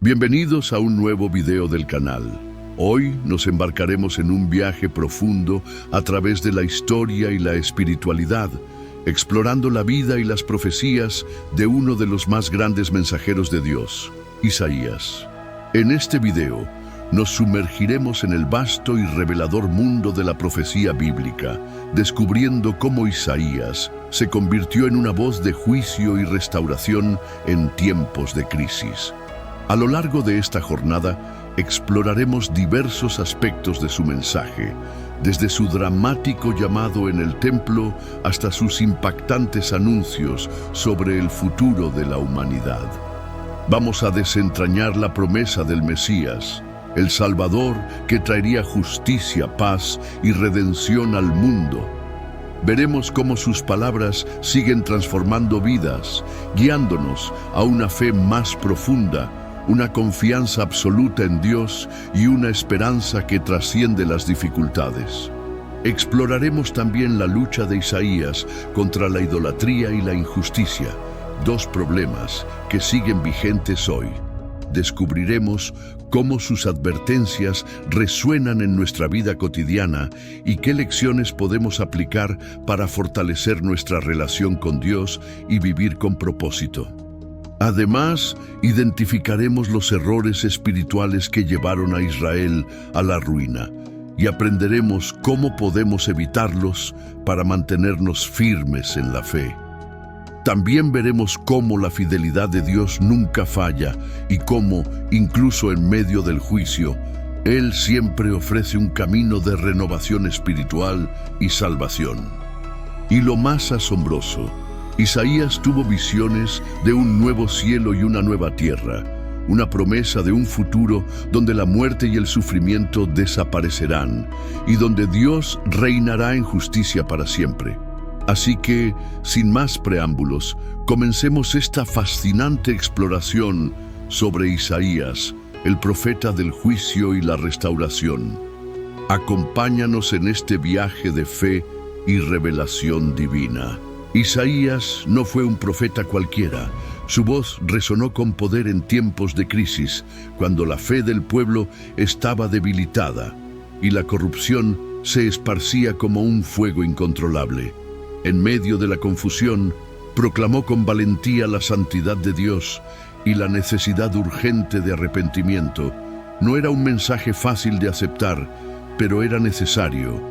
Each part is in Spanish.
Bienvenidos a un nuevo video del canal. Hoy nos embarcaremos en un viaje profundo a través de la historia y la espiritualidad, explorando la vida y las profecías de uno de los más grandes mensajeros de Dios, Isaías. En este video nos sumergiremos en el vasto y revelador mundo de la profecía bíblica, descubriendo cómo Isaías se convirtió en una voz de juicio y restauración en tiempos de crisis. A lo largo de esta jornada, exploraremos diversos aspectos de su mensaje, desde su dramático llamado en el templo hasta sus impactantes anuncios sobre el futuro de la humanidad. Vamos a desentrañar la promesa del Mesías, el Salvador que traería justicia, paz y redención al mundo. Veremos cómo sus palabras siguen transformando vidas, guiándonos a una fe más profunda, una confianza absoluta en Dios y una esperanza que trasciende las dificultades. Exploraremos también la lucha de Isaías contra la idolatría y la injusticia, dos problemas que siguen vigentes hoy. Descubriremos cómo sus advertencias resuenan en nuestra vida cotidiana y qué lecciones podemos aplicar para fortalecer nuestra relación con Dios y vivir con propósito. Además, identificaremos los errores espirituales que llevaron a Israel a la ruina y aprenderemos cómo podemos evitarlos para mantenernos firmes en la fe. También veremos cómo la fidelidad de Dios nunca falla y cómo, incluso en medio del juicio, Él siempre ofrece un camino de renovación espiritual y salvación. Y lo más asombroso, Isaías tuvo visiones de un nuevo cielo y una nueva tierra, una promesa de un futuro donde la muerte y el sufrimiento desaparecerán y donde Dios reinará en justicia para siempre. Así que, sin más preámbulos, comencemos esta fascinante exploración sobre Isaías, el profeta del juicio y la restauración. Acompáñanos en este viaje de fe y revelación divina. Isaías no fue un profeta cualquiera. Su voz resonó con poder en tiempos de crisis, cuando la fe del pueblo estaba debilitada y la corrupción se esparcía como un fuego incontrolable. En medio de la confusión, proclamó con valentía la santidad de Dios y la necesidad urgente de arrepentimiento. No era un mensaje fácil de aceptar, pero era necesario.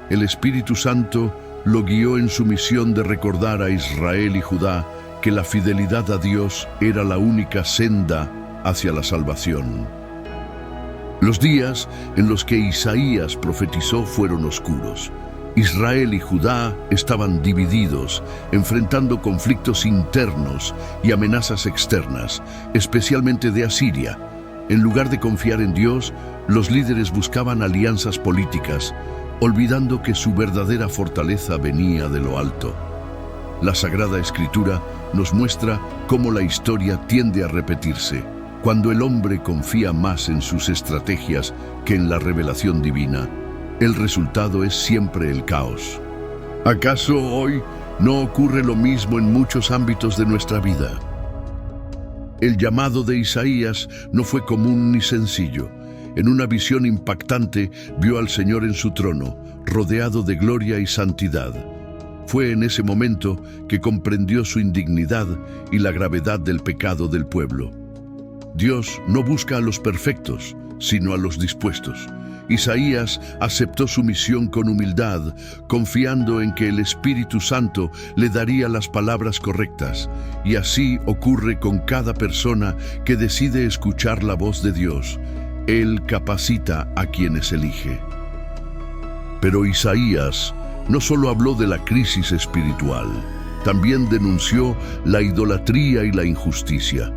El Espíritu Santo lo guió en su misión de recordar a Israel y Judá que la fidelidad a Dios era la única senda hacia la salvación. Los días en los que Isaías profetizó fueron oscuros. Israel y Judá estaban divididos, enfrentando conflictos internos y amenazas externas, especialmente de Asiria. En lugar de confiar en Dios, los líderes buscaban alianzas políticas, olvidando que su verdadera fortaleza venía de lo alto. La Sagrada Escritura nos muestra cómo la historia tiende a repetirse. Cuando el hombre confía más en sus estrategias que en la revelación divina, el resultado es siempre el caos. ¿Acaso hoy no ocurre lo mismo en muchos ámbitos de nuestra vida? El llamado de Isaías no fue común ni sencillo. En una visión impactante, vio al Señor en su trono, rodeado de gloria y santidad. Fue en ese momento que comprendió su indignidad y la gravedad del pecado del pueblo. Dios no busca a los perfectos, sino a los dispuestos. Isaías aceptó su misión con humildad, confiando en que el Espíritu Santo le daría las palabras correctas. Y así ocurre con cada persona que decide escuchar la voz de Dios. Él capacita a quienes elige. Pero Isaías no solo habló de la crisis espiritual, también denunció la idolatría y la injusticia.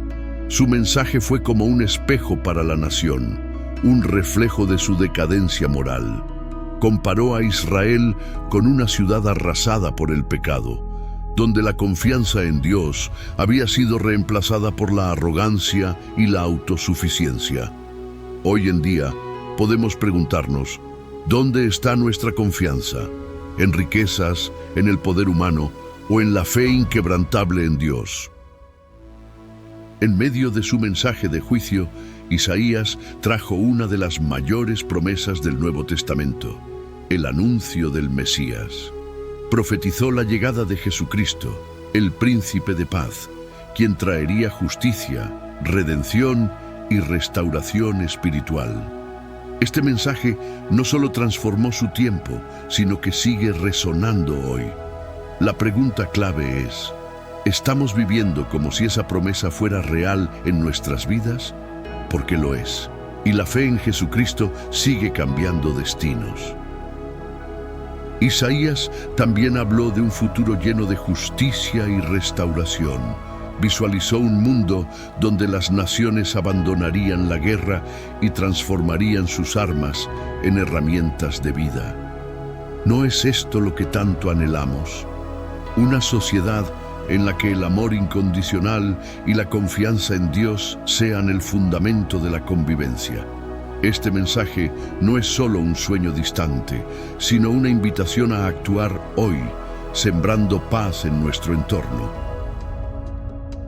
Su mensaje fue como un espejo para la nación, un reflejo de su decadencia moral. Comparó a Israel con una ciudad arrasada por el pecado, donde la confianza en Dios había sido reemplazada por la arrogancia y la autosuficiencia. Hoy en día podemos preguntarnos, ¿dónde está nuestra confianza? ¿En riquezas, en el poder humano o en la fe inquebrantable en Dios? En medio de su mensaje de juicio, Isaías trajo una de las mayores promesas del Nuevo Testamento, el anuncio del Mesías. Profetizó la llegada de Jesucristo, el príncipe de paz, quien traería justicia, redención y restauración espiritual. Este mensaje no solo transformó su tiempo, sino que sigue resonando hoy. La pregunta clave es: ¿estamos viviendo como si esa promesa fuera real en nuestras vidas? Porque lo es. Y la fe en Jesucristo sigue cambiando destinos. Isaías también habló de un futuro lleno de justicia y restauración. Visualizó un mundo donde las naciones abandonarían la guerra y transformarían sus armas en herramientas de vida. ¿No es esto lo que tanto anhelamos? Una sociedad en la que el amor incondicional y la confianza en Dios sean el fundamento de la convivencia. Este mensaje no es solo un sueño distante, sino una invitación a actuar hoy, sembrando paz en nuestro entorno.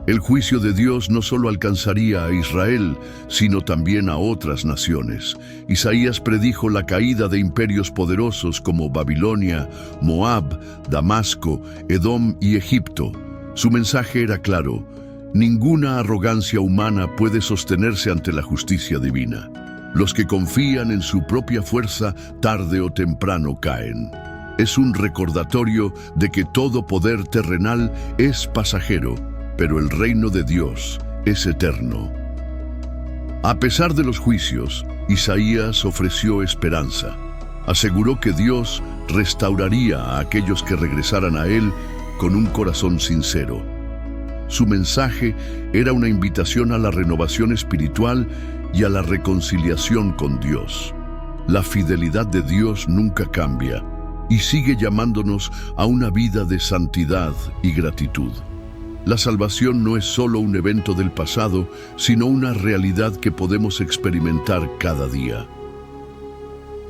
El juicio de Dios no solo alcanzaría a Israel, sino también a otras naciones. Isaías predijo la caída de imperios poderosos como Babilonia, Moab, Damasco, Edom y Egipto. Su mensaje era claro: ninguna arrogancia humana puede sostenerse ante la justicia divina. Los que confían en su propia fuerza, tarde o temprano caen. Es un recordatorio de que todo poder terrenal es pasajero, pero el reino de Dios es eterno. A pesar de los juicios, Isaías ofreció esperanza. Aseguró que Dios restauraría a aquellos que regresaran a Él con un corazón sincero. Su mensaje era una invitación a la renovación espiritual y a la reconciliación con Dios. La fidelidad de Dios nunca cambia y sigue llamándonos a una vida de santidad y gratitud. La salvación no es solo un evento del pasado, sino una realidad que podemos experimentar cada día.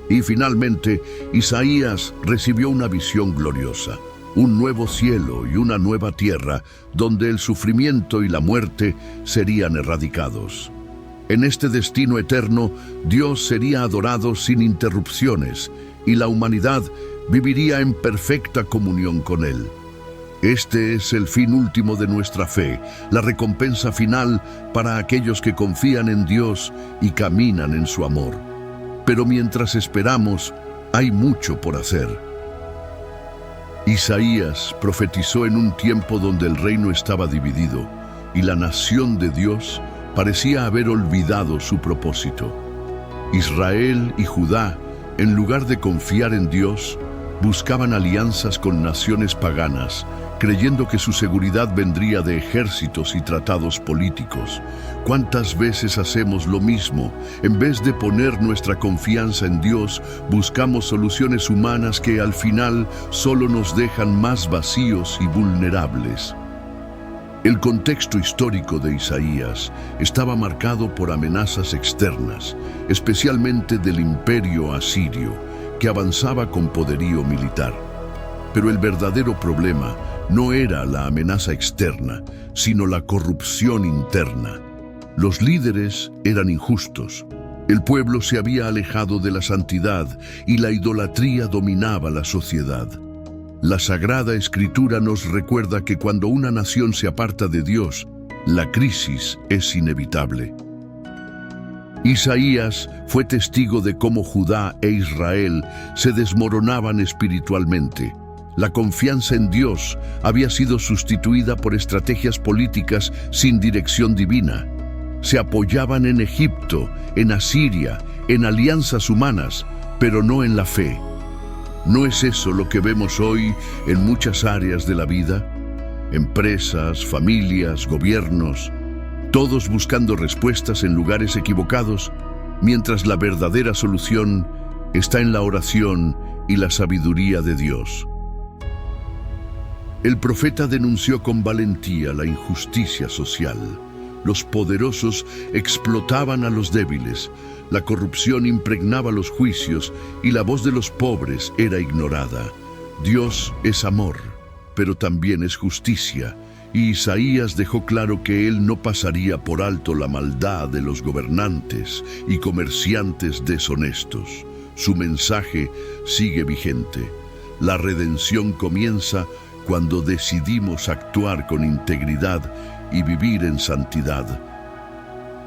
Y finalmente, Isaías recibió una visión gloriosa, un nuevo cielo y una nueva tierra, donde el sufrimiento y la muerte serían erradicados. En este destino eterno, Dios sería adorado sin interrupciones y la humanidad viviría en perfecta comunión con Él. Este es el fin último de nuestra fe, la recompensa final para aquellos que confían en Dios y caminan en su amor. Pero mientras esperamos, hay mucho por hacer. Isaías profetizó en un tiempo donde el reino estaba dividido y la nación de Dios parecía haber olvidado su propósito. Israel y Judá, en lugar de confiar en Dios, buscaban alianzas con naciones paganas, creyendo que su seguridad vendría de ejércitos y tratados políticos. ¿Cuántas veces hacemos lo mismo? En vez de poner nuestra confianza en Dios, buscamos soluciones humanas que al final solo nos dejan más vacíos y vulnerables. El contexto histórico de Isaías estaba marcado por amenazas externas, especialmente del imperio asirio, que avanzaba con poderío militar. Pero el verdadero problema no era la amenaza externa, sino la corrupción interna. Los líderes eran injustos, el pueblo se había alejado de la santidad y la idolatría dominaba la sociedad. La Sagrada Escritura nos recuerda que cuando una nación se aparta de Dios, la crisis es inevitable. Isaías fue testigo de cómo Judá e Israel se desmoronaban espiritualmente. La confianza en Dios había sido sustituida por estrategias políticas sin dirección divina. Se apoyaban en Egipto, en Asiria, en alianzas humanas, pero no en la fe. ¿No es eso lo que vemos hoy en muchas áreas de la vida? Empresas, familias, gobiernos, todos buscando respuestas en lugares equivocados, mientras la verdadera solución está en la oración y la sabiduría de Dios. El profeta denunció con valentía la injusticia social. Los poderosos explotaban a los débiles, la corrupción impregnaba los juicios y la voz de los pobres era ignorada. Dios es amor, pero también es justicia, y Isaías dejó claro que él no pasaría por alto la maldad de los gobernantes y comerciantes deshonestos. Su mensaje sigue vigente. La redención comienza cuando decidimos actuar con integridad y vivir en santidad.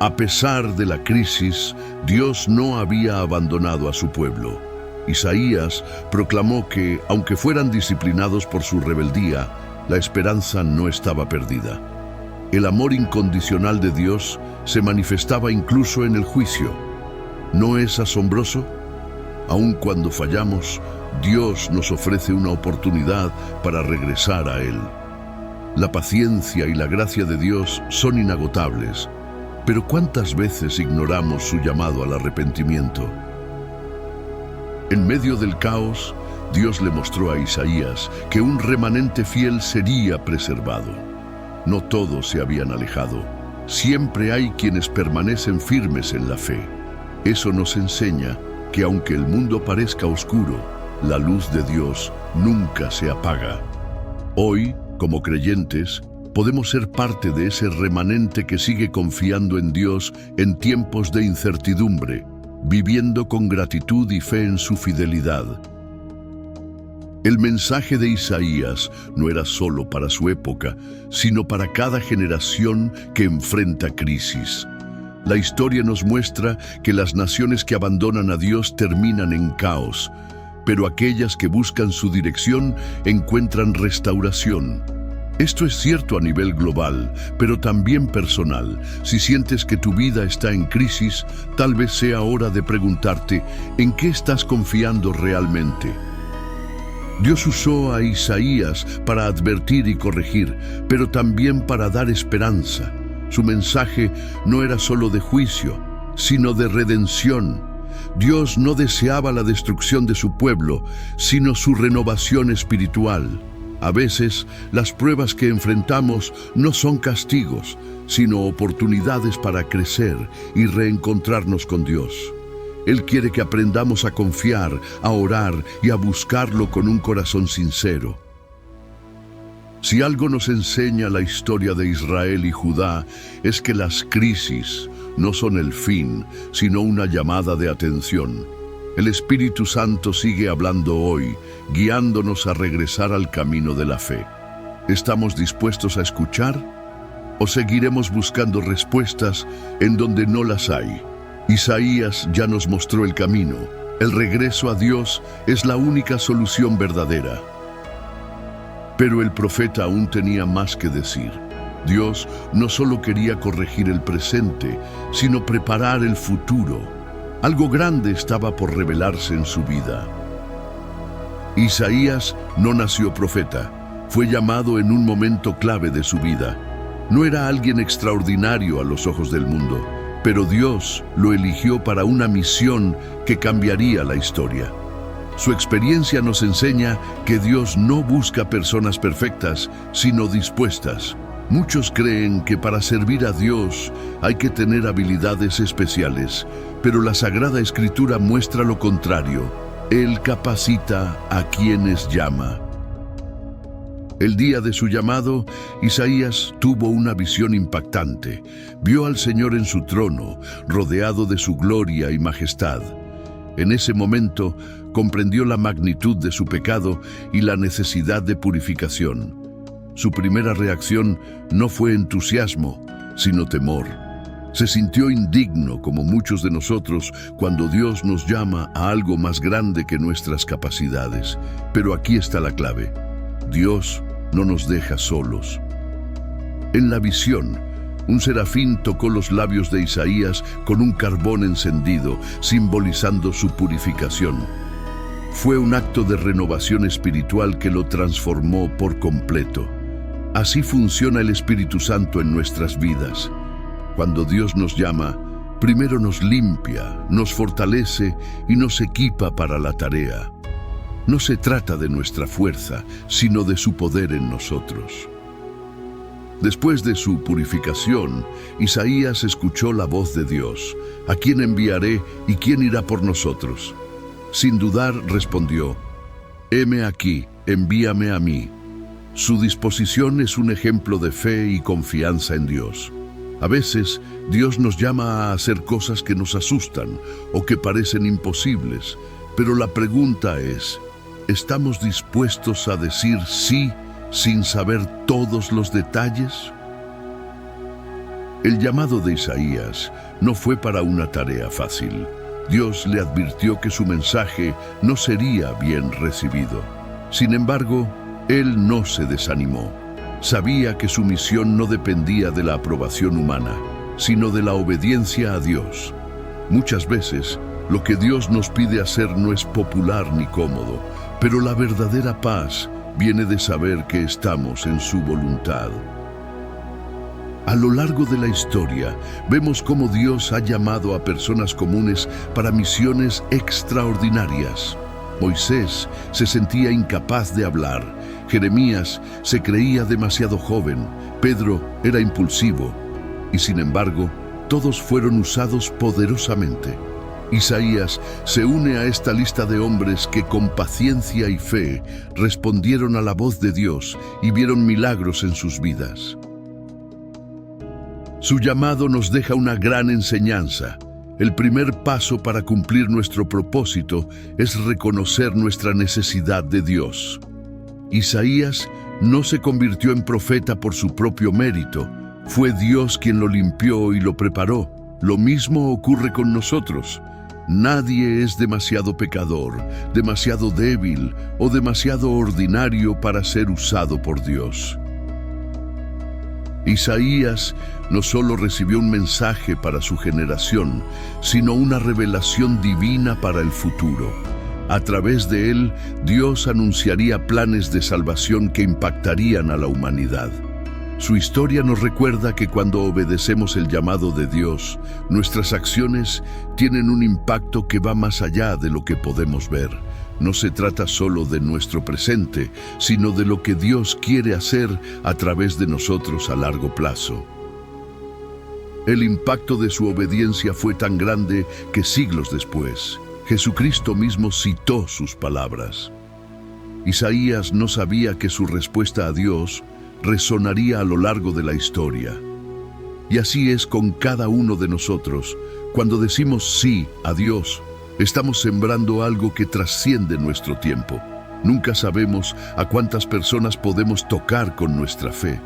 A pesar de la crisis, Dios no había abandonado a su pueblo. Isaías proclamó que, aunque fueran disciplinados por su rebeldía, la esperanza no estaba perdida. El amor incondicional de Dios se manifestaba incluso en el juicio. ¿No es asombroso? Aun cuando fallamos, Dios nos ofrece una oportunidad para regresar a Él. La paciencia y la gracia de Dios son inagotables, pero ¿cuántas veces ignoramos su llamado al arrepentimiento? En medio del caos, Dios le mostró a Isaías que un remanente fiel sería preservado. No todos se habían alejado. Siempre hay quienes permanecen firmes en la fe. Eso nos enseña que aunque el mundo parezca oscuro, la luz de Dios nunca se apaga. Hoy, como creyentes, podemos ser parte de ese remanente que sigue confiando en Dios en tiempos de incertidumbre, viviendo con gratitud y fe en su fidelidad. El mensaje de Isaías no era solo para su época, sino para cada generación que enfrenta crisis. La historia nos muestra que las naciones que abandonan a Dios terminan en caos, pero aquellas que buscan su dirección encuentran restauración. Esto es cierto a nivel global, pero también personal. Si sientes que tu vida está en crisis, tal vez sea hora de preguntarte, ¿en qué estás confiando realmente? Dios usó a Isaías para advertir y corregir, pero también para dar esperanza. Su mensaje no era solo de juicio, sino de redención. Dios no deseaba la destrucción de su pueblo, sino su renovación espiritual. A veces, las pruebas que enfrentamos no son castigos, sino oportunidades para crecer y reencontrarnos con Dios. Él quiere que aprendamos a confiar, a orar y a buscarlo con un corazón sincero. Si algo nos enseña la historia de Israel y Judá, es que las crisis no son el fin, sino una llamada de atención. El Espíritu Santo sigue hablando hoy, guiándonos a regresar al camino de la fe. ¿Estamos dispuestos a escuchar? ¿O seguiremos buscando respuestas en donde no las hay? Isaías ya nos mostró el camino. El regreso a Dios es la única solución verdadera. Pero el profeta aún tenía más que decir. Dios no solo quería corregir el presente, sino preparar el futuro. Algo grande estaba por revelarse en su vida. Isaías no nació profeta, fue llamado en un momento clave de su vida. No era alguien extraordinario a los ojos del mundo, pero Dios lo eligió para una misión que cambiaría la historia. Su experiencia nos enseña que Dios no busca personas perfectas, sino dispuestas. Muchos creen que para servir a Dios hay que tener habilidades especiales, pero la Sagrada Escritura muestra lo contrario. Él capacita a quienes llama. El día de su llamado, Isaías tuvo una visión impactante. Vio al Señor en su trono, rodeado de su gloria y majestad. En ese momento, comprendió la magnitud de su pecado y la necesidad de purificación. Su primera reacción no fue entusiasmo, sino temor. Se sintió indigno, como muchos de nosotros, cuando Dios nos llama a algo más grande que nuestras capacidades. Pero aquí está la clave. Dios no nos deja solos. En la visión, un serafín tocó los labios de Isaías con un carbón encendido, simbolizando su purificación. Fue un acto de renovación espiritual que lo transformó por completo. Así funciona el Espíritu Santo en nuestras vidas. Cuando Dios nos llama, primero nos limpia, nos fortalece y nos equipa para la tarea. No se trata de nuestra fuerza, sino de su poder en nosotros. Después de su purificación, Isaías escuchó la voz de Dios. ¿A quién enviaré y quién irá por nosotros? Sin dudar respondió, heme aquí, envíame a mí. Su disposición es un ejemplo de fe y confianza en Dios. A veces, Dios nos llama a hacer cosas que nos asustan o que parecen imposibles, pero la pregunta es, ¿estamos dispuestos a decir sí sin saber todos los detalles? El llamado de Isaías no fue para una tarea fácil. Dios le advirtió que su mensaje no sería bien recibido. Sin embargo, él no se desanimó. Sabía que su misión no dependía de la aprobación humana, sino de la obediencia a Dios. Muchas veces, lo que Dios nos pide hacer no es popular ni cómodo, pero la verdadera paz viene de saber que estamos en su voluntad. A lo largo de la historia, vemos cómo Dios ha llamado a personas comunes para misiones extraordinarias. Moisés se sentía incapaz de hablar, Jeremías se creía demasiado joven, Pedro era impulsivo, y sin embargo, todos fueron usados poderosamente. Isaías se une a esta lista de hombres que con paciencia y fe respondieron a la voz de Dios y vieron milagros en sus vidas. Su llamado nos deja una gran enseñanza. El primer paso para cumplir nuestro propósito es reconocer nuestra necesidad de Dios. Isaías no se convirtió en profeta por su propio mérito. Fue Dios quien lo limpió y lo preparó. Lo mismo ocurre con nosotros. Nadie es demasiado pecador, demasiado débil o demasiado ordinario para ser usado por Dios. Isaías no solo recibió un mensaje para su generación, sino una revelación divina para el futuro. A través de él, Dios anunciaría planes de salvación que impactarían a la humanidad. Su historia nos recuerda que cuando obedecemos el llamado de Dios, nuestras acciones tienen un impacto que va más allá de lo que podemos ver. No se trata solo de nuestro presente, sino de lo que Dios quiere hacer a través de nosotros a largo plazo. El impacto de su obediencia fue tan grande que siglos después, Jesucristo mismo citó sus palabras. Isaías no sabía que su respuesta a Dios resonaría a lo largo de la historia. Y así es con cada uno de nosotros. Cuando decimos sí a Dios, estamos sembrando algo que trasciende nuestro tiempo. Nunca sabemos a cuántas personas podemos tocar con nuestra fe.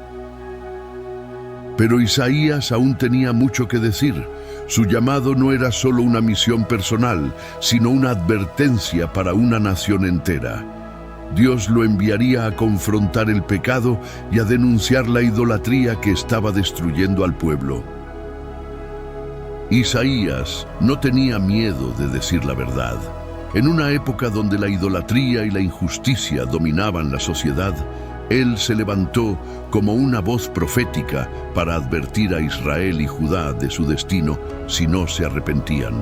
Pero Isaías aún tenía mucho que decir. Su llamado no era solo una misión personal, sino una advertencia para una nación entera. Dios lo enviaría a confrontar el pecado y a denunciar la idolatría que estaba destruyendo al pueblo. Isaías no tenía miedo de decir la verdad. En una época donde la idolatría y la injusticia dominaban la sociedad, él se levantó como una voz profética para advertir a Israel y Judá de su destino si no se arrepentían.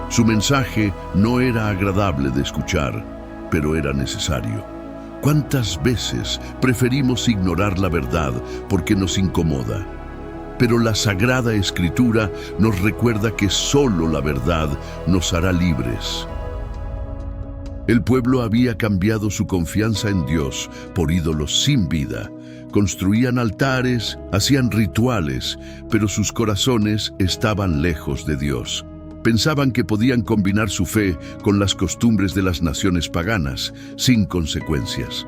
Su mensaje no era agradable de escuchar, pero era necesario. ¿Cuántas veces preferimos ignorar la verdad porque nos incomoda? Pero la Sagrada Escritura nos recuerda que solo la verdad nos hará libres. El pueblo había cambiado su confianza en Dios por ídolos sin vida. Construían altares, hacían rituales, pero sus corazones estaban lejos de Dios. Pensaban que podían combinar su fe con las costumbres de las naciones paganas, sin consecuencias.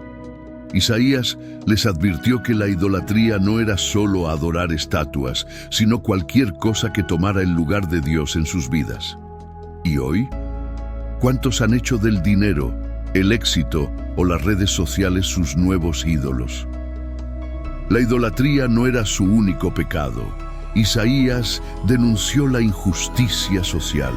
Isaías les advirtió que la idolatría no era solo adorar estatuas, sino cualquier cosa que tomara el lugar de Dios en sus vidas. ¿Y hoy? ¿Cuántos han hecho del dinero, el éxito o las redes sociales sus nuevos ídolos? La idolatría no era su único pecado. Isaías denunció la injusticia social.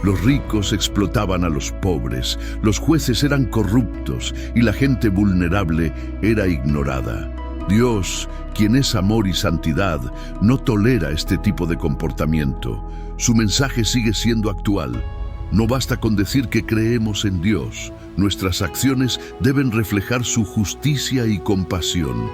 Los ricos explotaban a los pobres, los jueces eran corruptos y la gente vulnerable era ignorada. Dios, quien es amor y santidad, no tolera este tipo de comportamiento. Su mensaje sigue siendo actual. No basta con decir que creemos en Dios. Nuestras acciones deben reflejar su justicia y compasión.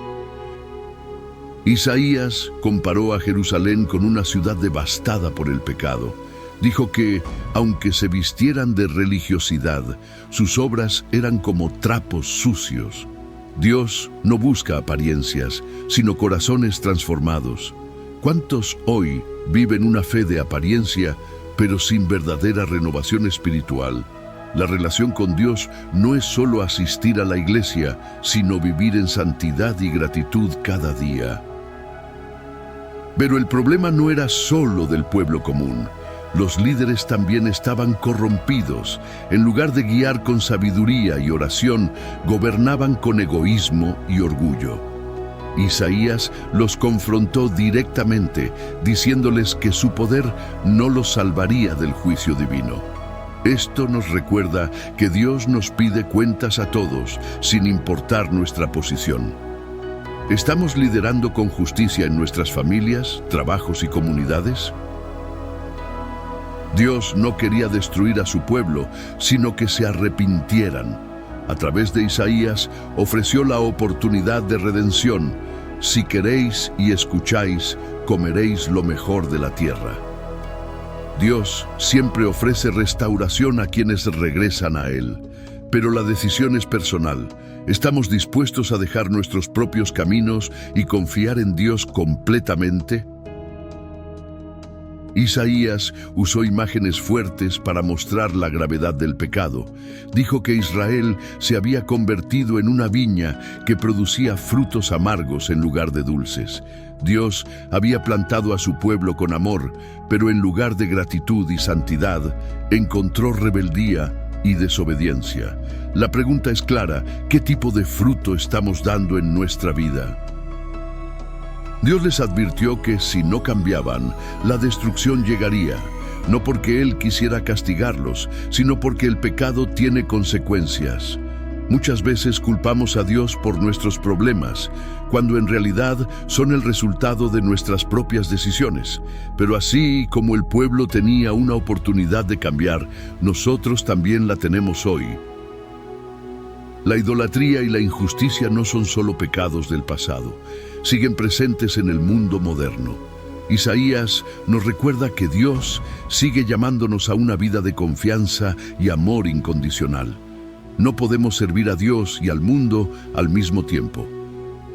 Isaías comparó a Jerusalén con una ciudad devastada por el pecado. Dijo que, aunque se vistieran de religiosidad, sus obras eran como trapos sucios. Dios no busca apariencias, sino corazones transformados. ¿Cuántos hoy viven una fe de apariencia, pero sin verdadera renovación espiritual? La relación con Dios no es solo asistir a la iglesia, sino vivir en santidad y gratitud cada día. Pero el problema no era solo del pueblo común. Los líderes también estaban corrompidos. En lugar de guiar con sabiduría y oración, gobernaban con egoísmo y orgullo. Isaías los confrontó directamente, diciéndoles que su poder no los salvaría del juicio divino. Esto nos recuerda que Dios nos pide cuentas a todos, sin importar nuestra posición. ¿Estamos liderando con justicia en nuestras familias, trabajos y comunidades? Dios no quería destruir a su pueblo, sino que se arrepintieran. A través de Isaías ofreció la oportunidad de redención. Si queréis y escucháis, comeréis lo mejor de la tierra. Dios siempre ofrece restauración a quienes regresan a Él, pero la decisión es personal. ¿Estamos dispuestos a dejar nuestros propios caminos y confiar en Dios completamente? Isaías usó imágenes fuertes para mostrar la gravedad del pecado. Dijo que Israel se había convertido en una viña que producía frutos amargos en lugar de dulces. Dios había plantado a su pueblo con amor, pero en lugar de gratitud y santidad, encontró rebeldía y desobediencia. La pregunta es clara: ¿qué tipo de fruto estamos dando en nuestra vida? Dios les advirtió que si no cambiaban, la destrucción llegaría, no porque Él quisiera castigarlos, sino porque el pecado tiene consecuencias. Muchas veces culpamos a Dios por nuestros problemas, cuando en realidad son el resultado de nuestras propias decisiones. Pero así como el pueblo tenía una oportunidad de cambiar, nosotros también la tenemos hoy. La idolatría y la injusticia no son solo pecados del pasado, siguen presentes en el mundo moderno. Isaías nos recuerda que Dios sigue llamándonos a una vida de confianza y amor incondicional. No podemos servir a Dios y al mundo al mismo tiempo.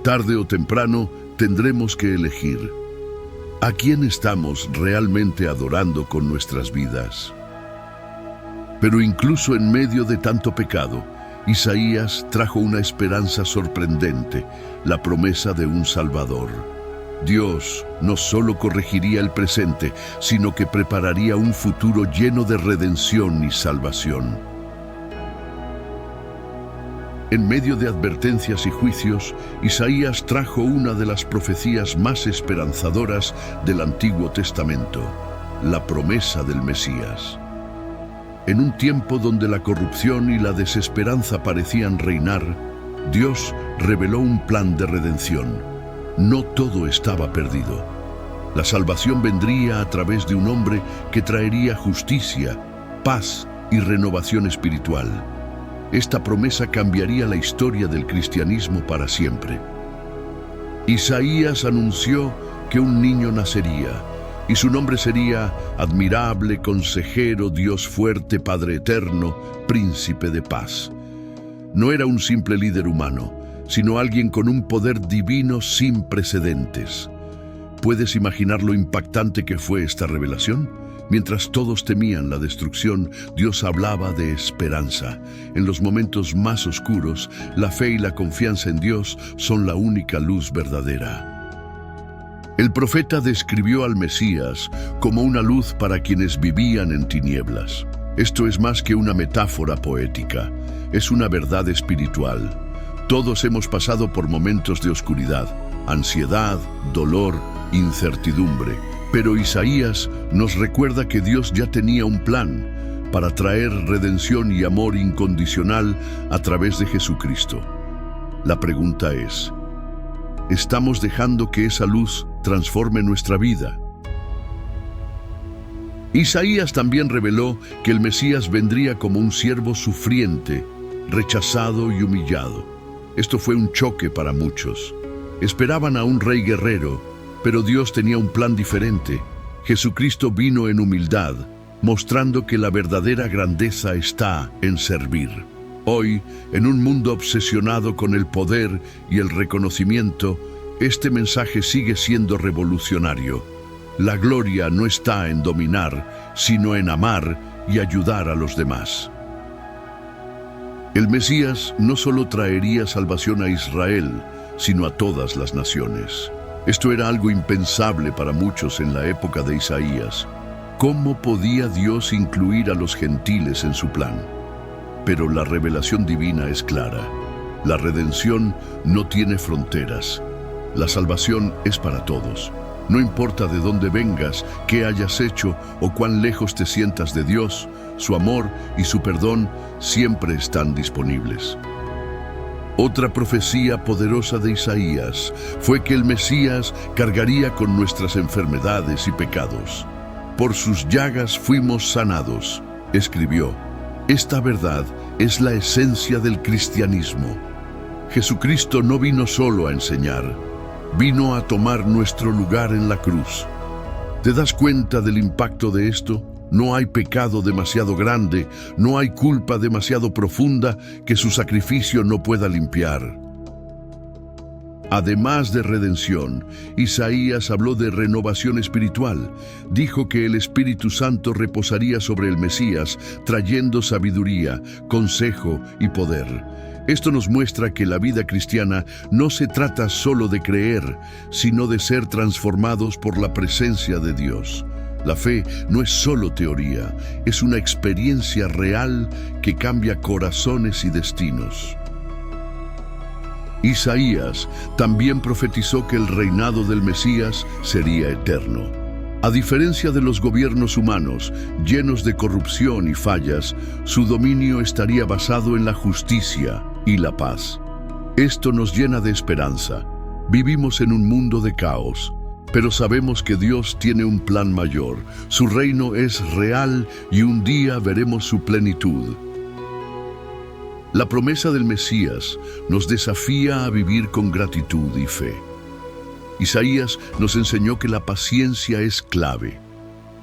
Tarde o temprano tendremos que elegir. ¿A quién estamos realmente adorando con nuestras vidas? Pero incluso en medio de tanto pecado, Isaías trajo una esperanza sorprendente, la promesa de un Salvador. Dios no solo corregiría el presente, sino que prepararía un futuro lleno de redención y salvación. En medio de advertencias y juicios, Isaías trajo una de las profecías más esperanzadoras del Antiguo Testamento, la promesa del Mesías. En un tiempo donde la corrupción y la desesperanza parecían reinar, Dios reveló un plan de redención. No todo estaba perdido. La salvación vendría a través de un hombre que traería justicia, paz y renovación espiritual. Esta promesa cambiaría la historia del cristianismo para siempre. Isaías anunció que un niño nacería, y su nombre sería Admirable, Consejero, Dios Fuerte, Padre Eterno, Príncipe de Paz. No era un simple líder humano, sino alguien con un poder divino sin precedentes. ¿Puedes imaginar lo impactante que fue esta revelación? Mientras todos temían la destrucción, Dios hablaba de esperanza. En los momentos más oscuros, la fe y la confianza en Dios son la única luz verdadera. El profeta describió al Mesías como una luz para quienes vivían en tinieblas. Esto es más que una metáfora poética, es una verdad espiritual. Todos hemos pasado por momentos de oscuridad, ansiedad, dolor, incertidumbre. Pero Isaías nos recuerda que Dios ya tenía un plan para traer redención y amor incondicional a través de Jesucristo. La pregunta es: ¿estamos dejando que esa luz transforme nuestra vida? Isaías también reveló que el Mesías vendría como un siervo sufriente, rechazado y humillado. Esto fue un choque para muchos. Esperaban a un rey guerrero, pero Dios tenía un plan diferente. Jesucristo vino en humildad, mostrando que la verdadera grandeza está en servir. Hoy, en un mundo obsesionado con el poder y el reconocimiento, este mensaje sigue siendo revolucionario. La gloria no está en dominar, sino en amar y ayudar a los demás. El Mesías no solo traería salvación a Israel, sino a todas las naciones. Esto era algo impensable para muchos en la época de Isaías. ¿Cómo podía Dios incluir a los gentiles en su plan? Pero la revelación divina es clara. La redención no tiene fronteras. La salvación es para todos. No importa de dónde vengas, qué hayas hecho o cuán lejos te sientas de Dios, su amor y su perdón siempre están disponibles. Otra profecía poderosa de Isaías fue que el Mesías cargaría con nuestras enfermedades y pecados. Por sus llagas fuimos sanados, escribió. Esta verdad es la esencia del cristianismo. Jesucristo no vino solo a enseñar, vino a tomar nuestro lugar en la cruz. ¿Te das cuenta del impacto de esto? No hay pecado demasiado grande, no hay culpa demasiado profunda que su sacrificio no pueda limpiar. Además de redención, Isaías habló de renovación espiritual. Dijo que el Espíritu Santo reposaría sobre el Mesías, trayendo sabiduría, consejo y poder. Esto nos muestra que la vida cristiana no se trata solo de creer, sino de ser transformados por la presencia de Dios. La fe no es solo teoría, es una experiencia real que cambia corazones y destinos. Isaías también profetizó que el reinado del Mesías sería eterno. A diferencia de los gobiernos humanos, llenos de corrupción y fallas, su dominio estaría basado en la justicia y la paz. Esto nos llena de esperanza. Vivimos en un mundo de caos, pero sabemos que Dios tiene un plan mayor. Su reino es real y un día veremos su plenitud. La promesa del Mesías nos desafía a vivir con gratitud y fe. Isaías nos enseñó que la paciencia es clave.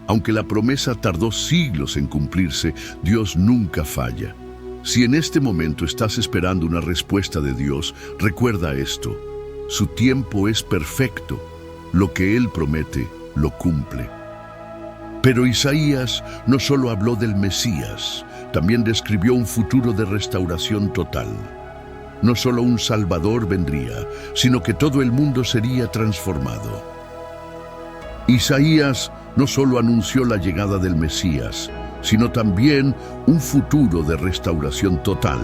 Aunque la promesa tardó siglos en cumplirse, Dios nunca falla. Si en este momento estás esperando una respuesta de Dios, recuerda esto: su tiempo es perfecto. Lo que Él promete, lo cumple. Pero Isaías no solo habló del Mesías, también describió un futuro de restauración total. No solo un Salvador vendría, sino que todo el mundo sería transformado. Isaías no solo anunció la llegada del Mesías, sino también un futuro de restauración total.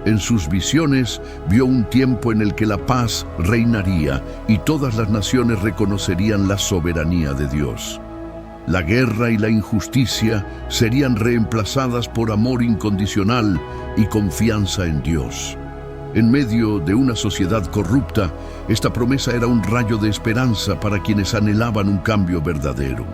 En sus visiones vio un tiempo en el que la paz reinaría y todas las naciones reconocerían la soberanía de Dios. La guerra y la injusticia serían reemplazadas por amor incondicional y confianza en Dios. En medio de una sociedad corrupta, esta promesa era un rayo de esperanza para quienes anhelaban un cambio verdadero.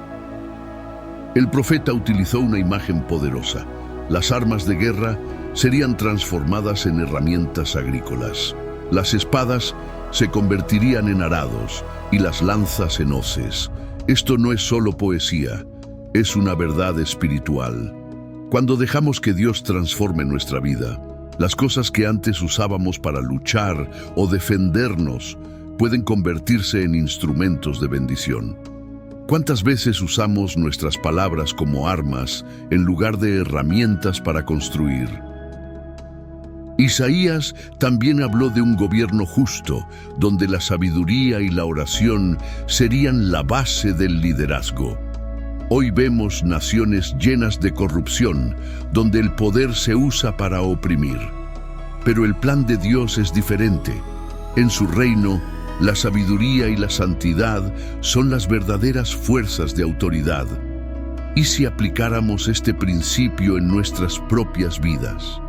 El profeta utilizó una imagen poderosa. Las armas de guerra serían transformadas en herramientas agrícolas. Las espadas se convertirían en arados y las lanzas en hoces. Esto no es solo poesía, es una verdad espiritual. Cuando dejamos que Dios transforme nuestra vida, las cosas que antes usábamos para luchar o defendernos pueden convertirse en instrumentos de bendición. ¿Cuántas veces usamos nuestras palabras como armas en lugar de herramientas para construir? Isaías también habló de un gobierno justo, donde la sabiduría y la oración serían la base del liderazgo. Hoy vemos naciones llenas de corrupción, donde el poder se usa para oprimir. Pero el plan de Dios es diferente. En su reino, la sabiduría y la santidad son las verdaderas fuerzas de autoridad. ¿Y si aplicáramos este principio en nuestras propias vidas?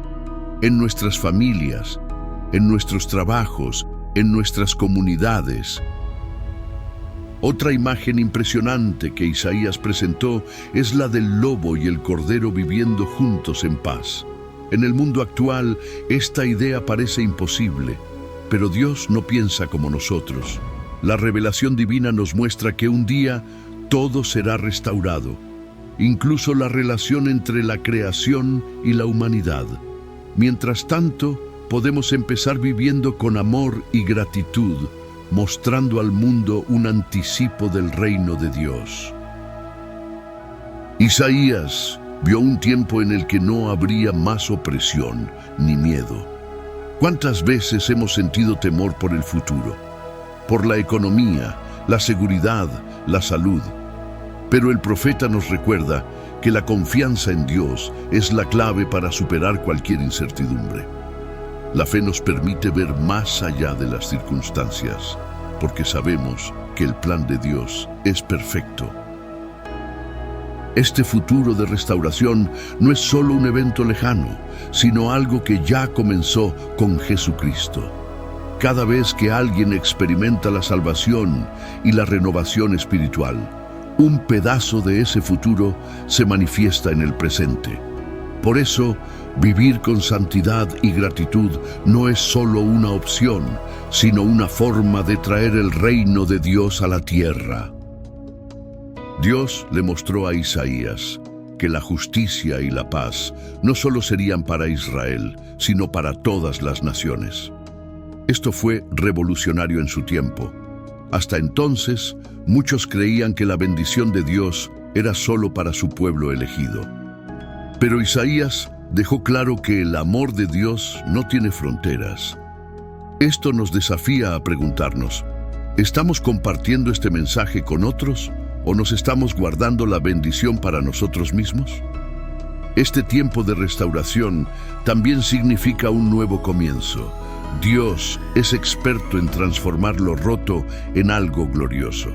En nuestras familias, en nuestros trabajos, en nuestras comunidades. Otra imagen impresionante que Isaías presentó es la del lobo y el cordero viviendo juntos en paz. En el mundo actual, esta idea parece imposible, pero Dios no piensa como nosotros. La revelación divina nos muestra que un día todo será restaurado, incluso la relación entre la creación y la humanidad. Mientras tanto, podemos empezar viviendo con amor y gratitud, mostrando al mundo un anticipo del reino de Dios. Isaías vio un tiempo en el que no habría más opresión ni miedo. ¿Cuántas veces hemos sentido temor por el futuro? Por la economía, la seguridad, la salud. Pero el profeta nos recuerda que la confianza en Dios es la clave para superar cualquier incertidumbre. La fe nos permite ver más allá de las circunstancias, porque sabemos que el plan de Dios es perfecto. Este futuro de restauración no es solo un evento lejano, sino algo que ya comenzó con Jesucristo. Cada vez que alguien experimenta la salvación y la renovación espiritual, un pedazo de ese futuro se manifiesta en el presente. Por eso, vivir con santidad y gratitud no es solo una opción, sino una forma de traer el reino de Dios a la tierra. Dios le mostró a Isaías que la justicia y la paz no solo serían para Israel, sino para todas las naciones. Esto fue revolucionario en su tiempo. Hasta entonces, muchos creían que la bendición de Dios era solo para su pueblo elegido. Pero Isaías dejó claro que el amor de Dios no tiene fronteras. Esto nos desafía a preguntarnos, ¿estamos compartiendo este mensaje con otros o nos estamos guardando la bendición para nosotros mismos? Este tiempo de restauración también significa un nuevo comienzo. Dios es experto en transformar lo roto en algo glorioso.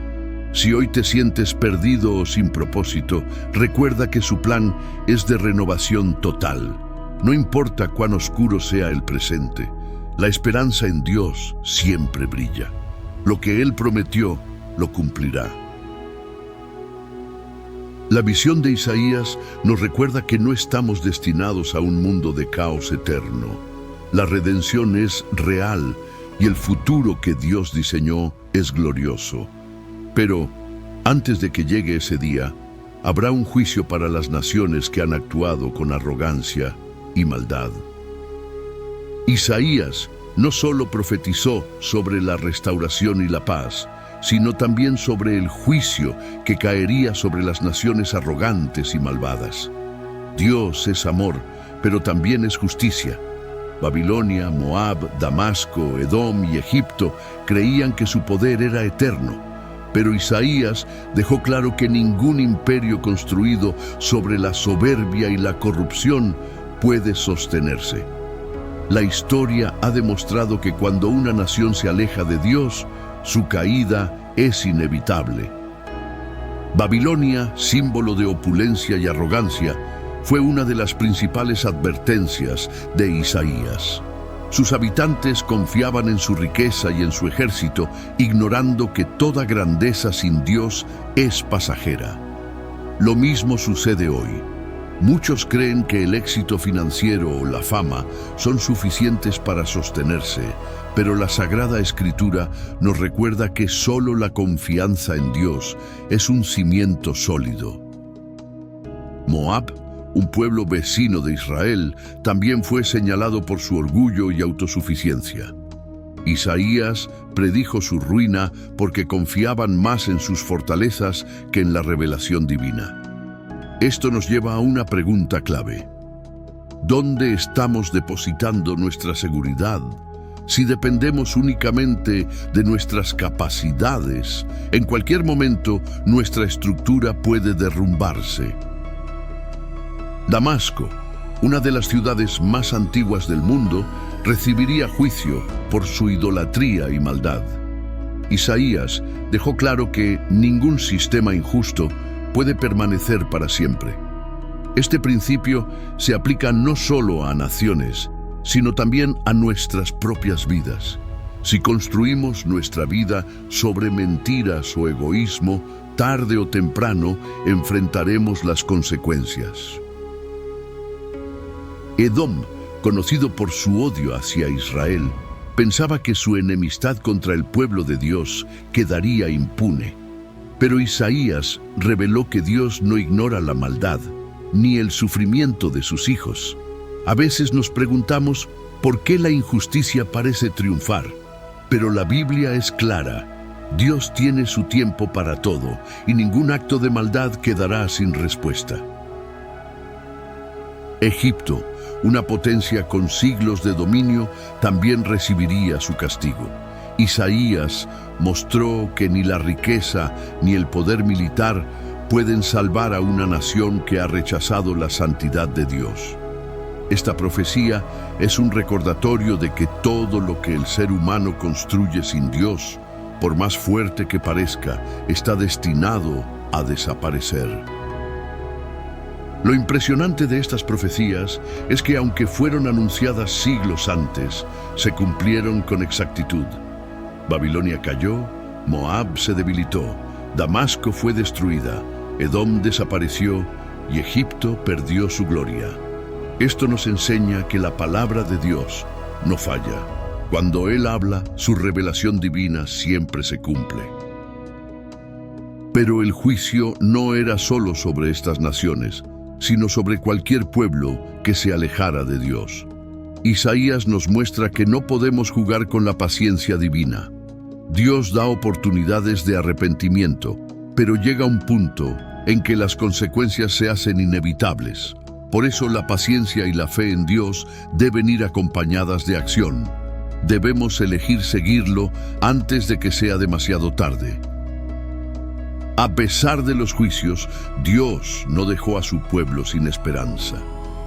Si hoy te sientes perdido o sin propósito, recuerda que su plan es de renovación total. No importa cuán oscuro sea el presente, la esperanza en Dios siempre brilla. Lo que Él prometió, lo cumplirá. La visión de Isaías nos recuerda que no estamos destinados a un mundo de caos eterno. La redención es real y el futuro que Dios diseñó es glorioso. Pero, antes de que llegue ese día, habrá un juicio para las naciones que han actuado con arrogancia y maldad. Isaías no solo profetizó sobre la restauración y la paz, sino también sobre el juicio que caería sobre las naciones arrogantes y malvadas. Dios es amor, pero también es justicia. Babilonia, Moab, Damasco, Edom y Egipto creían que su poder era eterno, pero Isaías dejó claro que ningún imperio construido sobre la soberbia y la corrupción puede sostenerse. La historia ha demostrado que cuando una nación se aleja de Dios, su caída es inevitable. Babilonia, símbolo de opulencia y arrogancia, fue una de las principales advertencias de Isaías. Sus habitantes confiaban en su riqueza y en su ejército, ignorando que toda grandeza sin Dios es pasajera. Lo mismo sucede hoy. Muchos creen que el éxito financiero o la fama son suficientes para sostenerse, pero la Sagrada Escritura nos recuerda que solo la confianza en Dios es un cimiento sólido. Moab, un pueblo vecino de Israel, también fue señalado por su orgullo y autosuficiencia. Isaías predijo su ruina porque confiaban más en sus fortalezas que en la revelación divina. Esto nos lleva a una pregunta clave. ¿Dónde estamos depositando nuestra seguridad? Si dependemos únicamente de nuestras capacidades, en cualquier momento nuestra estructura puede derrumbarse. Damasco, una de las ciudades más antiguas del mundo, recibiría juicio por su idolatría y maldad. Isaías dejó claro que ningún sistema injusto puede permanecer para siempre. Este principio se aplica no solo a naciones, sino también a nuestras propias vidas. Si construimos nuestra vida sobre mentiras o egoísmo, tarde o temprano enfrentaremos las consecuencias. Edom, conocido por su odio hacia Israel, pensaba que su enemistad contra el pueblo de Dios quedaría impune. Pero Isaías reveló que Dios no ignora la maldad, ni el sufrimiento de sus hijos. A veces nos preguntamos por qué la injusticia parece triunfar, pero la Biblia es clara. Dios tiene su tiempo para todo y ningún acto de maldad quedará sin respuesta. Egipto, una potencia con siglos de dominio, también recibiría su castigo. Isaías mostró que ni la riqueza ni el poder militar pueden salvar a una nación que ha rechazado la santidad de Dios. Esta profecía es un recordatorio de que todo lo que el ser humano construye sin Dios, por más fuerte que parezca, está destinado a desaparecer. Lo impresionante de estas profecías es que, aunque fueron anunciadas siglos antes, se cumplieron con exactitud. Babilonia cayó, Moab se debilitó, Damasco fue destruida, Edom desapareció y Egipto perdió su gloria. Esto nos enseña que la palabra de Dios no falla. Cuando Él habla, su revelación divina siempre se cumple. Pero el juicio no era solo sobre estas naciones, sino sobre cualquier pueblo que se alejara de Dios. Isaías nos muestra que no podemos jugar con la paciencia divina. Dios da oportunidades de arrepentimiento, pero llega un punto en que las consecuencias se hacen inevitables. Por eso la paciencia y la fe en Dios deben ir acompañadas de acción. Debemos elegir seguirlo antes de que sea demasiado tarde. A pesar de los juicios, Dios no dejó a su pueblo sin esperanza.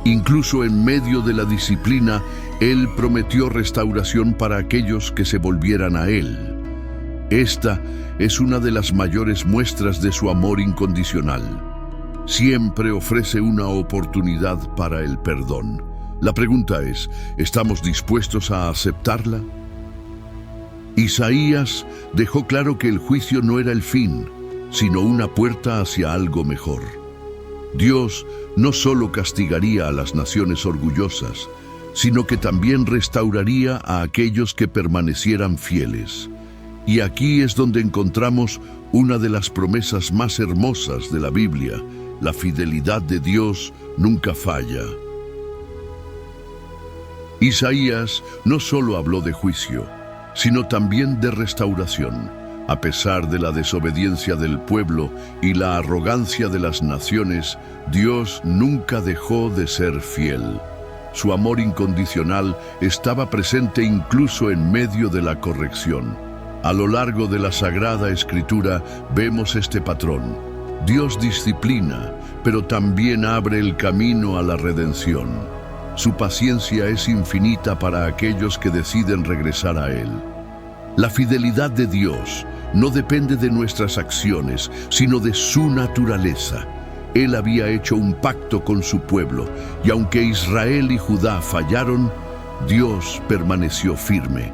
Incluso en medio de la disciplina, Él prometió restauración para aquellos que se volvieran a Él. Esta es una de las mayores muestras de su amor incondicional. Siempre ofrece una oportunidad para el perdón. La pregunta es, ¿estamos dispuestos a aceptarla? Isaías dejó claro que el juicio no era el fin, sino una puerta hacia algo mejor. Dios no solo castigaría a las naciones orgullosas, sino que también restauraría a aquellos que permanecieran fieles. Y aquí es donde encontramos una de las promesas más hermosas de la Biblia. La fidelidad de Dios nunca falla. Isaías no solo habló de juicio, sino también de restauración. A pesar de la desobediencia del pueblo y la arrogancia de las naciones, Dios nunca dejó de ser fiel. Su amor incondicional estaba presente incluso en medio de la corrección. A lo largo de la Sagrada Escritura vemos este patrón. Dios disciplina, pero también abre el camino a la redención. Su paciencia es infinita para aquellos que deciden regresar a Él. La fidelidad de Dios no depende de nuestras acciones, sino de su naturaleza. Él había hecho un pacto con su pueblo, y aunque Israel y Judá fallaron, Dios permaneció firme.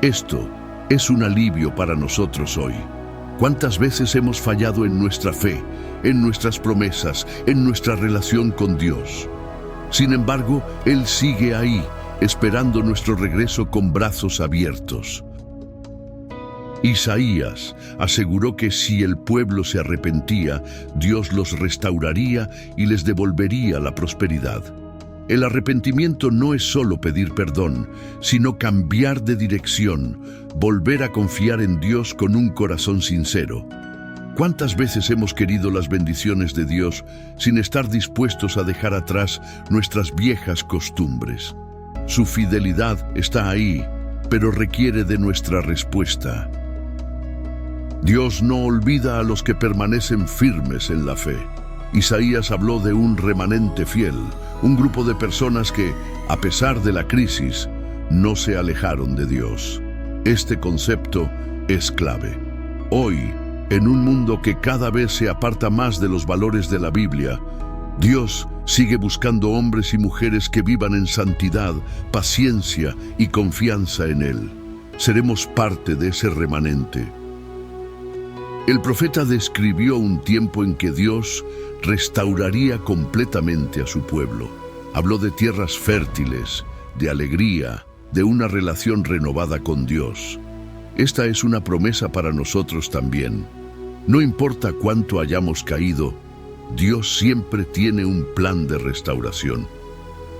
Esto es un alivio para nosotros hoy. ¿Cuántas veces hemos fallado en nuestra fe, en nuestras promesas, en nuestra relación con Dios? Sin embargo, Él sigue ahí, esperando nuestro regreso con brazos abiertos. Isaías aseguró que si el pueblo se arrepentía, Dios los restauraría y les devolvería la prosperidad. El arrepentimiento no es solo pedir perdón, sino cambiar de dirección, volver a confiar en Dios con un corazón sincero. ¿Cuántas veces hemos querido las bendiciones de Dios sin estar dispuestos a dejar atrás nuestras viejas costumbres? Su fidelidad está ahí, pero requiere de nuestra respuesta. Dios no olvida a los que permanecen firmes en la fe. Isaías habló de un remanente fiel, un grupo de personas que, a pesar de la crisis, no se alejaron de Dios. Este concepto es clave. Hoy, en un mundo que cada vez se aparta más de los valores de la Biblia, Dios sigue buscando hombres y mujeres que vivan en santidad, paciencia y confianza en Él. Seremos parte de ese remanente. El profeta describió un tiempo en que Dios restauraría completamente a su pueblo. Habló de tierras fértiles, de alegría, de una relación renovada con Dios. Esta es una promesa para nosotros también. No importa cuánto hayamos caído, Dios siempre tiene un plan de restauración.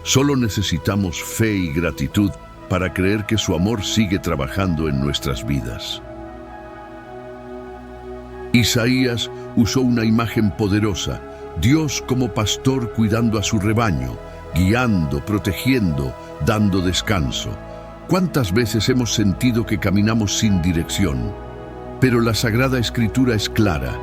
Solo necesitamos fe y gratitud para creer que su amor sigue trabajando en nuestras vidas. Isaías usó una imagen poderosa, Dios como pastor cuidando a su rebaño, guiando, protegiendo, dando descanso. ¿Cuántas veces hemos sentido que caminamos sin dirección? Pero la Sagrada Escritura es clara,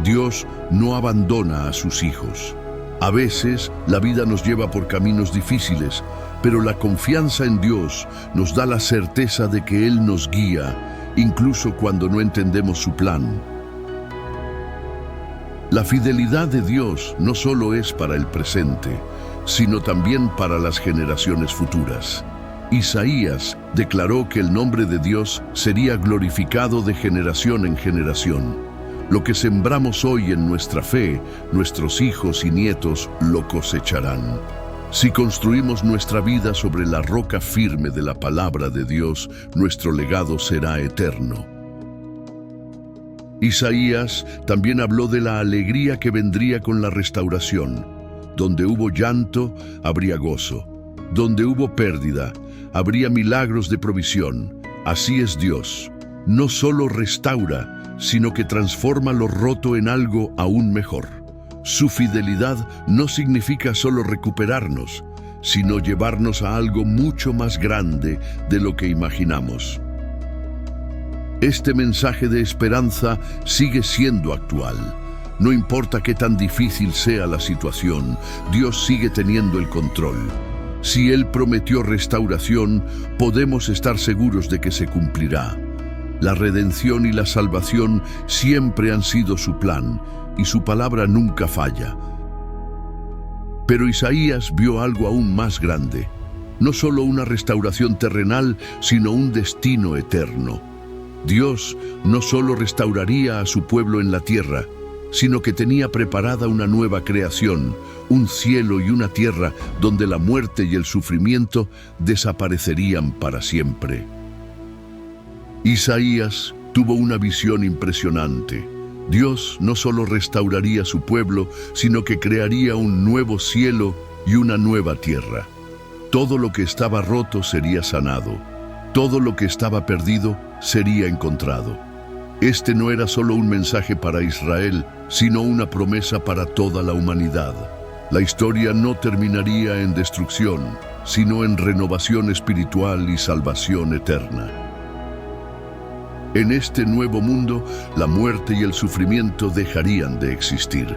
Dios no abandona a sus hijos. A veces la vida nos lleva por caminos difíciles, pero la confianza en Dios nos da la certeza de que Él nos guía, incluso cuando no entendemos su plan. La fidelidad de Dios no solo es para el presente, sino también para las generaciones futuras. Isaías declaró que el nombre de Dios sería glorificado de generación en generación. Lo que sembramos hoy en nuestra fe, nuestros hijos y nietos lo cosecharán. Si construimos nuestra vida sobre la roca firme de la palabra de Dios, nuestro legado será eterno. Isaías también habló de la alegría que vendría con la restauración. Donde hubo llanto, habría gozo. Donde hubo pérdida, habría milagros de provisión. Así es Dios. No solo restaura, sino que transforma lo roto en algo aún mejor. Su fidelidad no significa solo recuperarnos, sino llevarnos a algo mucho más grande de lo que imaginamos. Este mensaje de esperanza sigue siendo actual. No importa qué tan difícil sea la situación, Dios sigue teniendo el control. Si Él prometió restauración, podemos estar seguros de que se cumplirá. La redención y la salvación siempre han sido su plan, y su palabra nunca falla. Pero Isaías vio algo aún más grande. No solo una restauración terrenal, sino un destino eterno. Dios no solo restauraría a su pueblo en la tierra, sino que tenía preparada una nueva creación, un cielo y una tierra donde la muerte y el sufrimiento desaparecerían para siempre. Isaías tuvo una visión impresionante. Dios no solo restauraría su pueblo, sino que crearía un nuevo cielo y una nueva tierra. Todo lo que estaba roto sería sanado. Todo lo que estaba perdido sería encontrado. Este no era solo un mensaje para Israel, sino una promesa para toda la humanidad. La historia no terminaría en destrucción, sino en renovación espiritual y salvación eterna. En este nuevo mundo, la muerte y el sufrimiento dejarían de existir.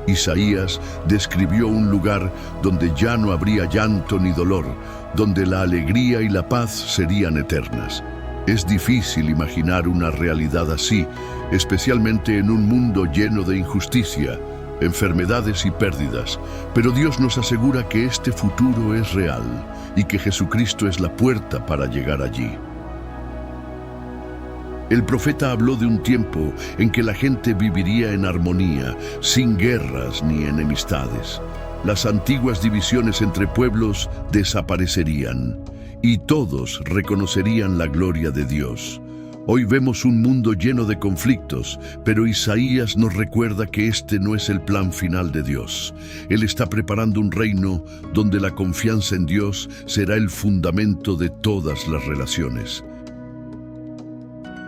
Isaías describió un lugar donde ya no habría llanto ni dolor, donde la alegría y la paz serían eternas. Es difícil imaginar una realidad así, especialmente en un mundo lleno de injusticia, enfermedades y pérdidas, pero Dios nos asegura que este futuro es real y que Jesucristo es la puerta para llegar allí. El profeta habló de un tiempo en que la gente viviría en armonía, sin guerras ni enemistades. Las antiguas divisiones entre pueblos desaparecerían y todos reconocerían la gloria de Dios. Hoy vemos un mundo lleno de conflictos, pero Isaías nos recuerda que este no es el plan final de Dios. Él está preparando un reino donde la confianza en Dios será el fundamento de todas las relaciones.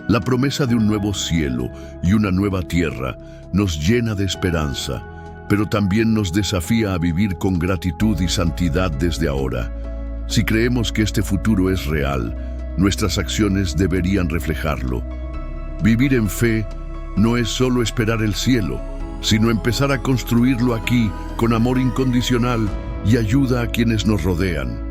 La promesa de un nuevo cielo y una nueva tierra nos llena de esperanza, pero también nos desafía a vivir con gratitud y santidad desde ahora. Si creemos que este futuro es real, nuestras acciones deberían reflejarlo. Vivir en fe no es solo esperar el cielo, sino empezar a construirlo aquí con amor incondicional y ayuda a quienes nos rodean.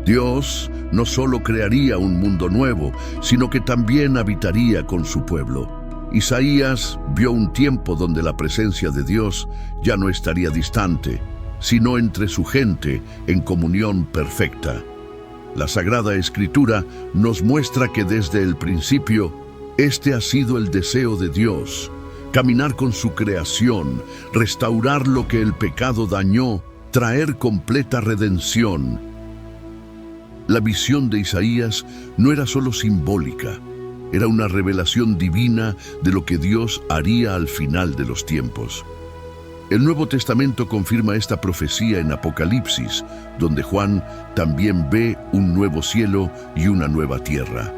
Dios no solo crearía un mundo nuevo, sino que también habitaría con su pueblo. Isaías vio un tiempo donde la presencia de Dios ya no estaría distante, sino entre su gente en comunión perfecta. La Sagrada Escritura nos muestra que desde el principio, este ha sido el deseo de Dios: caminar con su creación, restaurar lo que el pecado dañó, traer completa redención. La visión de Isaías no era solo simbólica, era una revelación divina de lo que Dios haría al final de los tiempos. El Nuevo Testamento confirma esta profecía en Apocalipsis, donde Juan también ve un nuevo cielo y una nueva tierra.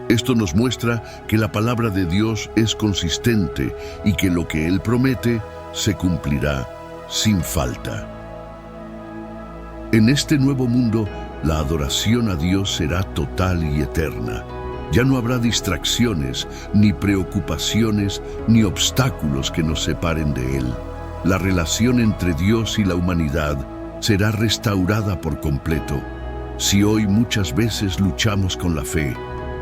Esto nos muestra que la palabra de Dios es consistente y que lo que Él promete se cumplirá sin falta. En este nuevo mundo, la adoración a Dios será total y eterna. Ya no habrá distracciones, ni preocupaciones, ni obstáculos que nos separen de Él. La relación entre Dios y la humanidad será restaurada por completo. Si hoy muchas veces luchamos con la fe,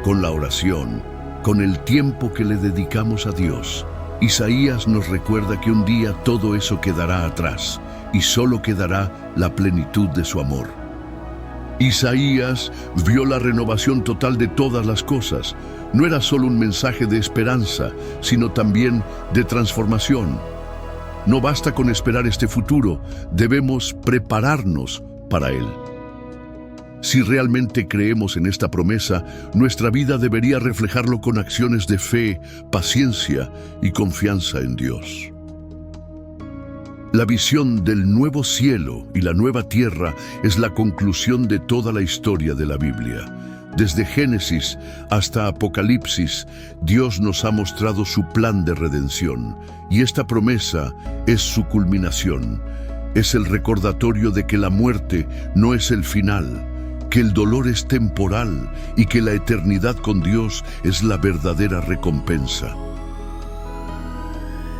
con la oración, con el tiempo que le dedicamos a Dios, Isaías nos recuerda que un día todo eso quedará atrás y solo quedará la plenitud de su amor. Isaías vio la renovación total de todas las cosas. No era solo un mensaje de esperanza, sino también de transformación. No basta con esperar este futuro, debemos prepararnos para él. Si realmente creemos en esta promesa, nuestra vida debería reflejarlo con acciones de fe, paciencia y confianza en Dios. La visión del nuevo cielo y la nueva tierra es la conclusión de toda la historia de la Biblia. Desde Génesis hasta Apocalipsis, Dios nos ha mostrado su plan de redención, y esta promesa es su culminación. Es el recordatorio de que la muerte no es el final, que el dolor es temporal y que la eternidad con Dios es la verdadera recompensa.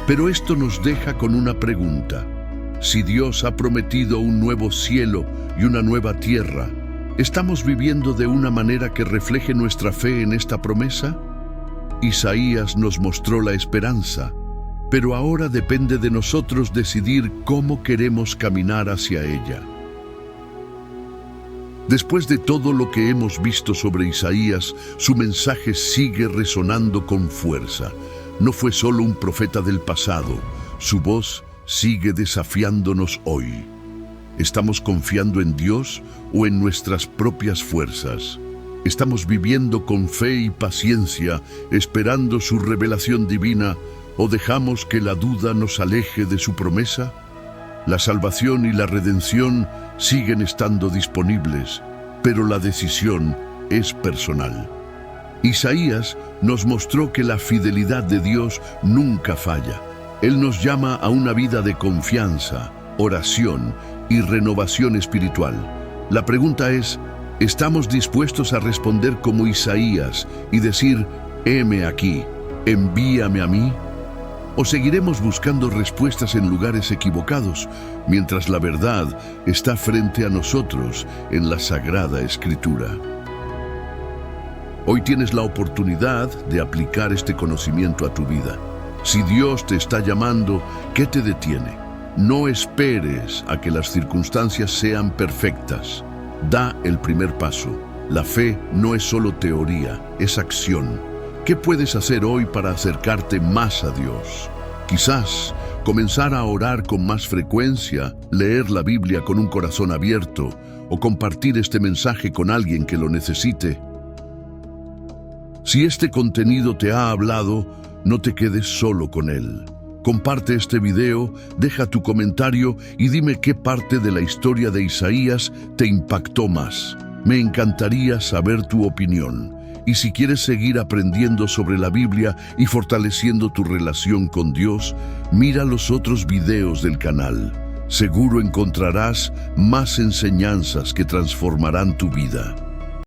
Pero esto nos deja con una pregunta. Si Dios ha prometido un nuevo cielo y una nueva tierra, ¿estamos viviendo de una manera que refleje nuestra fe en esta promesa? Isaías nos mostró la esperanza, pero ahora depende de nosotros decidir cómo queremos caminar hacia ella. Después de todo lo que hemos visto sobre Isaías, su mensaje sigue resonando con fuerza. No fue solo un profeta del pasado, su voz sigue desafiándonos hoy. ¿Estamos confiando en Dios o en nuestras propias fuerzas? ¿Estamos viviendo con fe y paciencia, esperando su revelación divina, o dejamos que la duda nos aleje de su promesa? La salvación y la redención siguen estando disponibles, pero la decisión es personal. Isaías nos mostró que la fidelidad de Dios nunca falla. Él nos llama a una vida de confianza, oración y renovación espiritual. La pregunta es, ¿estamos dispuestos a responder como Isaías y decir, heme aquí, envíame a mí? ¿O seguiremos buscando respuestas en lugares equivocados, mientras la verdad está frente a nosotros en la Sagrada Escritura? Hoy tienes la oportunidad de aplicar este conocimiento a tu vida. Si Dios te está llamando, ¿qué te detiene? No esperes a que las circunstancias sean perfectas. Da el primer paso. La fe no es solo teoría, es acción. ¿Qué puedes hacer hoy para acercarte más a Dios? Quizás comenzar a orar con más frecuencia, leer la Biblia con un corazón abierto o compartir este mensaje con alguien que lo necesite. Si este contenido te ha hablado, no te quedes solo con él. Comparte este video, deja tu comentario y dime qué parte de la historia de Isaías te impactó más. Me encantaría saber tu opinión. Y si quieres seguir aprendiendo sobre la Biblia y fortaleciendo tu relación con Dios, mira los otros videos del canal. Seguro encontrarás más enseñanzas que transformarán tu vida.